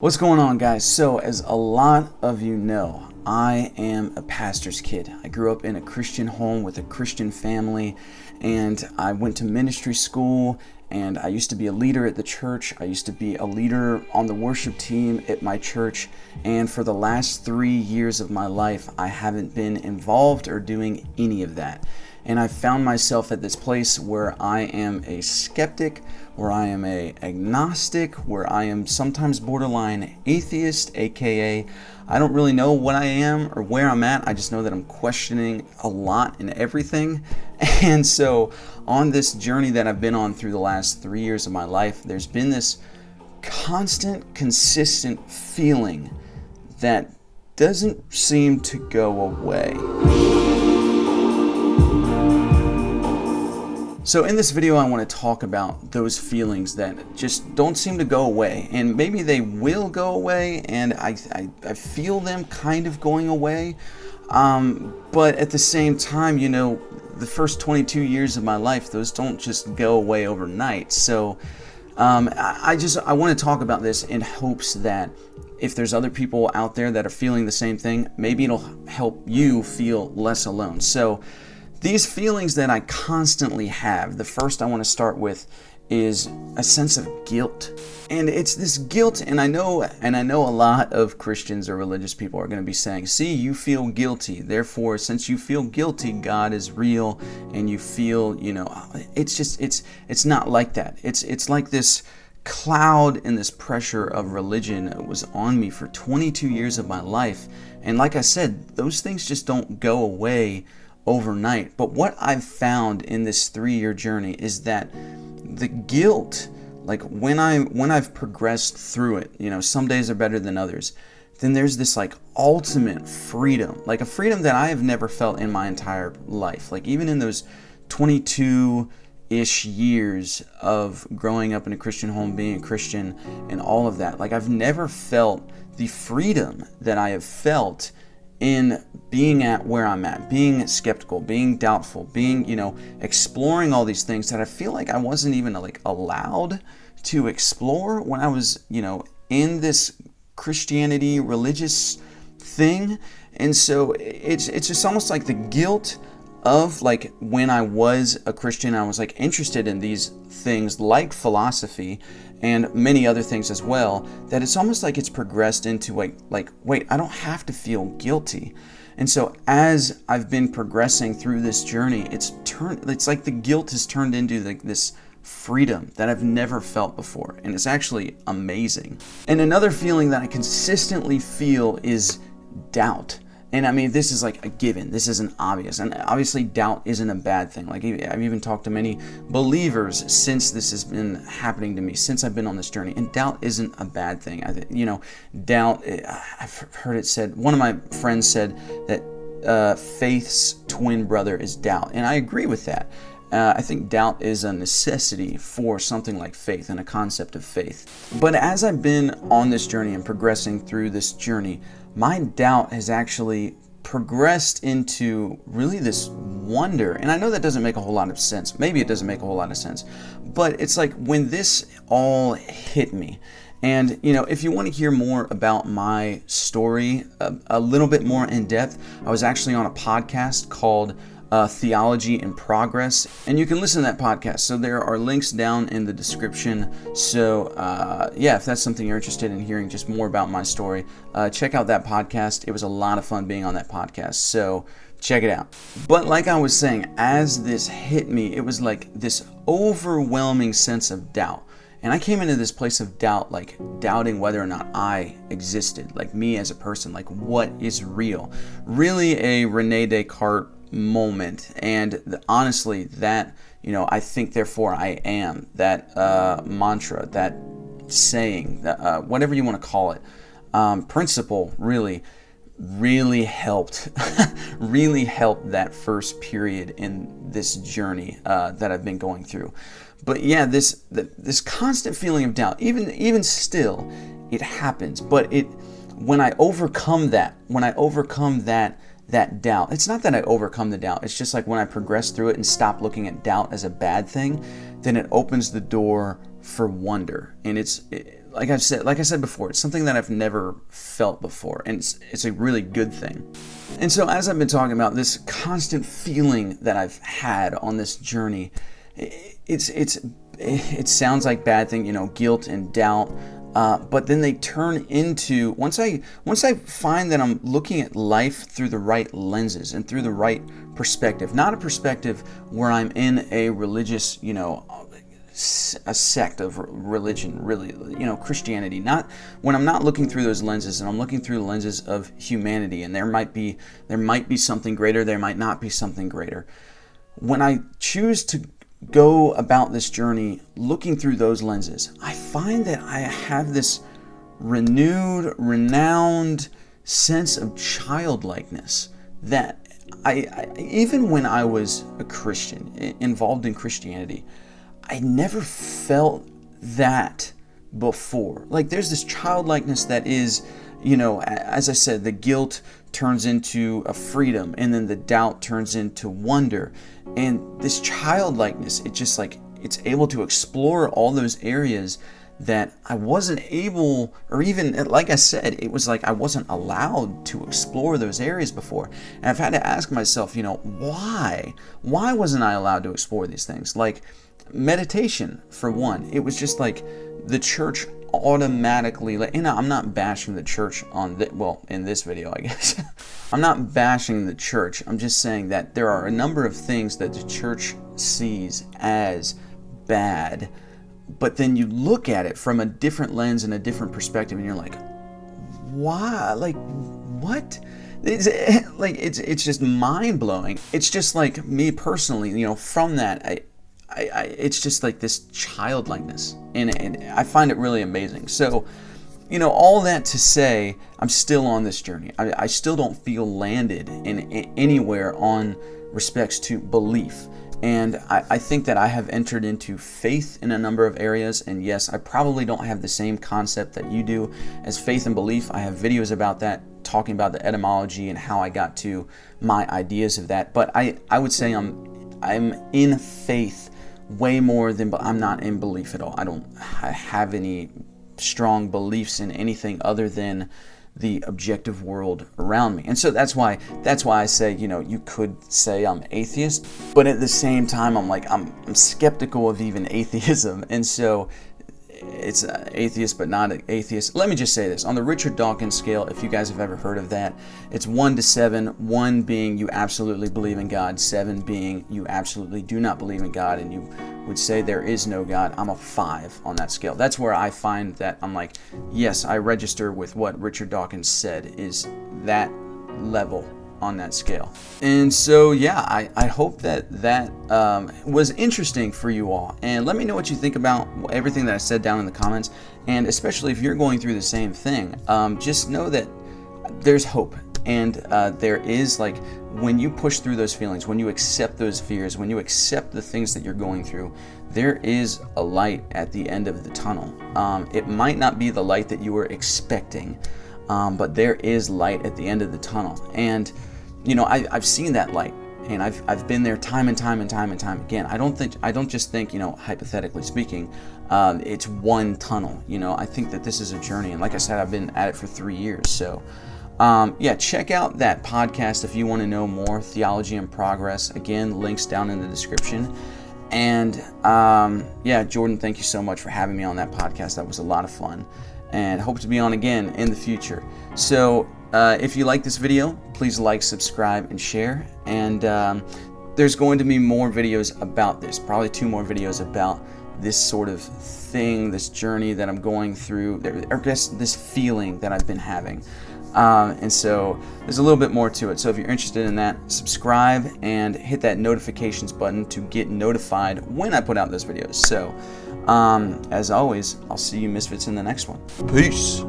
What's going on, guys? So, as a lot of you know, I am a pastor's kid. I grew up in a Christian home with a Christian family, and I went to ministry school, and I used to be a leader at the church. I used to be a leader on the worship team at my church, and for the last 3 years of my life, I haven't been involved or doing any of that. And I found myself at this place where I am a skeptic, where I am a agnostic, where I am sometimes borderline atheist, aka I don't really know what I am or where I'm at. I just know that I'm questioning a lot in everything. And so on this journey that I've been on through the last 3 years of my life, there's been this constant, consistent feeling that doesn't seem to go away. So in this video, I want to talk about those feelings that just don't seem to go away, and maybe they will go away, and I feel them kind of going away, but at the same time, you know, the first 22 years of my life, those don't just go away overnight. So I want to talk about this in hopes that if there's other people out there that are feeling the same thing, maybe it'll help you feel less alone. So these feelings that I constantly have, the first I want to start with is a sense of guilt. And it's this guilt, and I know a lot of Christians or religious people are going to be saying, see, you feel guilty. Therefore, since you feel guilty, God is real, and you feel, you know, it's not like that. It's like this cloud and this pressure of religion was on me for 22 years of my life. And like I said, those things just don't go away overnight. But what I've found in this 3-year journey is that the guilt, like when I've progressed through it, you know, some days are better than others, then there's this like ultimate freedom, like a freedom that I have never felt in my entire life. Like even in those 22-ish years of growing up in a Christian home, being a Christian and all of that, like I've never felt the freedom that I have felt in being at where I'm at, being skeptical, being doubtful, being, you know, exploring all these things that I feel like I wasn't even like allowed to explore when I was, you know, in this Christianity religious thing. And so it's just almost like the guilt of like when I was a Christian, I was like interested in these things like philosophy and many other things as well, that it's almost like it's progressed into like wait, I don't have to feel guilty. And so as I've been progressing through this journey, it's like the guilt has turned into like this freedom that I've never felt before, and it's actually amazing. And another feeling that I consistently feel is doubt. And I mean, this is like a given. This isn't obvious. And obviously doubt isn't a bad thing. Like I've even talked to many believers since this has been happening to me, since I've been on this journey. And doubt isn't a bad thing. You know, doubt, I've heard it said, one of my friends said that faith's twin brother is doubt. And I agree with that. I think doubt is a necessity for something like faith and a concept of faith. But as I've been on this journey and progressing through this journey, my doubt has actually progressed into really this wonder. And I know that doesn't make a whole lot of sense. Maybe it doesn't make a whole lot of sense. But it's like when this all hit me, and, you know, if you want to hear more about my story, a little bit more in depth, I was actually on a podcast called Theology in Progress, and you can listen to that podcast. So there are links down in the description. So yeah, if that's something you're interested in hearing just more about my story, check out that podcast. It was a lot of fun being on that podcast. So check it out. But like I was saying, as this hit me, it was like this overwhelming sense of doubt. And I came into this place of doubt, like doubting whether or not I existed, like me as a person, like what is real. Really a Rene Descartes moment. And honestly, that, you know, I think therefore I am, that mantra, that saying, whatever you want to call it, principle really helped really helped that first period in this journey that I've been going through. But yeah, this constant feeling of doubt, even still, it happens. But when I overcome that doubt, it's not that I overcome the doubt. It's just like when I progress through it and stop looking at doubt as a bad thing, then it opens the door for wonder. And it's like I said before, it's something that I've never felt before, and it's a really good thing. And so as I've been talking about this constant feeling that I've had on this journey, it sounds like bad thing, guilt and doubt. But then they turn into, once I find that I'm looking at life through the right lenses and through the right perspective, not a perspective where I'm in a religious, a sect of religion, really, Christianity, not when I'm not looking through those lenses and I'm looking through the lenses of humanity, and there might be something greater, there might not be something greater. When I choose to go about this journey looking through those lenses, I find that I have this renewed, renowned sense of childlikeness that I even when I was a Christian, involved in Christianity, I never felt that before. Like, there's this childlikeness that is, as I said, the guilt turns into a freedom, and then the doubt turns into wonder. And this childlikeness, it's able to explore all those areas that I wasn't able, or even, like I said, it was like I wasn't allowed to explore those areas before. And I've had to ask myself, why? Why wasn't I allowed to explore these things? Like meditation, for one. It was just like the church automatically, I'm not bashing the church in this video, I guess. I'm not bashing the church. I'm just saying that there are a number of things that the church sees as bad, but then you look at it from a different lens and a different perspective, and you're like, why? Like, what? It's just mind blowing. It's just like me personally, from that, it's just like this childlikeness, and I find it really amazing. So, all that to say, I'm still on this journey. I still don't feel landed in anywhere on respects to belief. And I think that I have entered into faith in a number of areas. And yes, I probably don't have the same concept that you do as faith and belief. I have videos about that, talking about the etymology and how I got to my ideas of that. But I would say I'm in faith way more than, but I'm not in belief at all. I don't have any strong beliefs in anything other than the objective world around me. And so that's why I say, you could say I'm atheist, but at the same time, I'm skeptical of even atheism. And so it's atheist, but not an atheist. Let me just say this. On the Richard Dawkins scale, if you guys have ever heard of that, it's 1 to 7, 1 being you absolutely believe in God, 7 being you absolutely do not believe in God, and you would say there is no God. I'm a 5 on that scale. That's where I find that I'm like, yes, I register with what Richard Dawkins said is that level on that scale. And so, yeah, I hope that was interesting for you all. And let me know what you think about everything that I said down in the comments. And especially if you're going through the same thing, just know that there's hope. And there is, like, when you push through those feelings, when you accept those fears, when you accept the things that you're going through, there is a light at the end of the tunnel. It might not be the light that you were expecting, but there is light at the end of the tunnel. And I've seen that light, and I've been there time and time again. I don't just think, hypothetically speaking, it's one tunnel. I think that this is a journey, and like I said, I've been at it for 3 years. So yeah, check out that podcast if you want to know more. Theology in Progress. Again, links down in the description. And yeah, Jordan, thank you so much for having me on that podcast. That was a lot of fun, and hope to be on again in the future. So if you like this video, please like, subscribe, and share. And there's going to be more videos about this, probably 2 more videos about this sort of thing, this journey that I'm going through, or this feeling that I've been having. And so there's a little bit more to it. So if you're interested in that, subscribe and hit that notifications button to get notified when I put out those videos. So as always, I'll see you misfits in the next one. Peace.